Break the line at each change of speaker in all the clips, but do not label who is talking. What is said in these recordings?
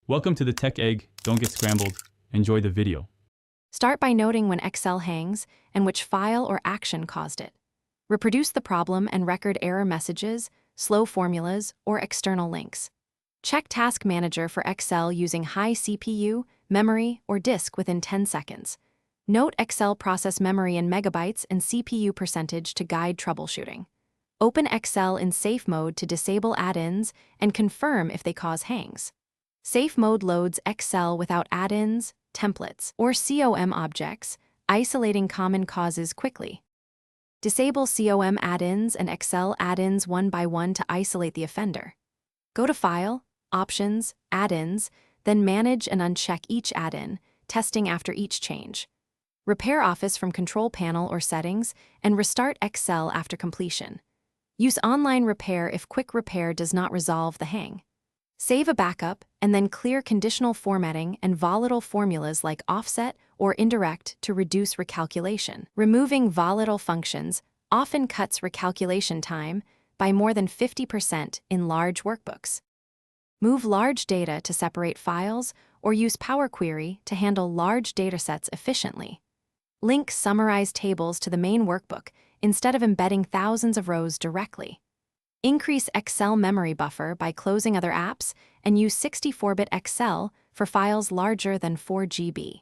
Welcome to the Tech Egg. Don't get scrambled. Enjoy the video.
Start by noting when Excel hangs and which file or action caused it. Reproduce the problem and record error messages, slow formulas, or external links. Check Task Manager for Excel using high CPU, memory, or disk within 10 seconds. Note Excel process memory in megabytes and CPU percentage to guide troubleshooting. Open Excel in safe mode to disable add-ins and confirm if they cause hangs. Safe mode loads Excel without add-ins, templates, or COM objects, isolating common causes quickly. Disable COM add-ins and Excel add-ins one by one to isolate the offender. Go to File, Options, Add-ins, then manage and uncheck each add-in, testing after each change. Repair Office from Control Panel or Settings, and restart Excel after completion. Use online repair if quick repair does not resolve the hang. Save a backup, and then clear conditional formatting and volatile formulas like offset or indirect to reduce recalculation. Removing volatile functions often cuts recalculation time by more than 50% in large workbooks. Move large data to separate files or use Power Query to handle large datasets efficiently. Link summarized tables to the main workbook instead of embedding thousands of rows directly. Increase Excel memory buffer by closing other apps and use 64-bit Excel for files larger than 4 GB.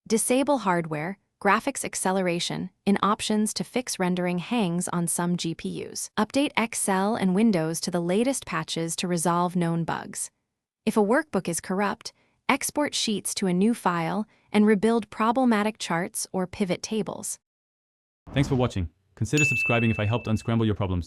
Disable hardware, graphics acceleration in options to fix rendering hangs on some GPUs. Update Excel and Windows to the latest patches to resolve known bugs. If a workbook is corrupt, export sheets to a new file and rebuild problematic charts or pivot tables.
Thanks for watching. Consider subscribing if I helped unscramble your problems.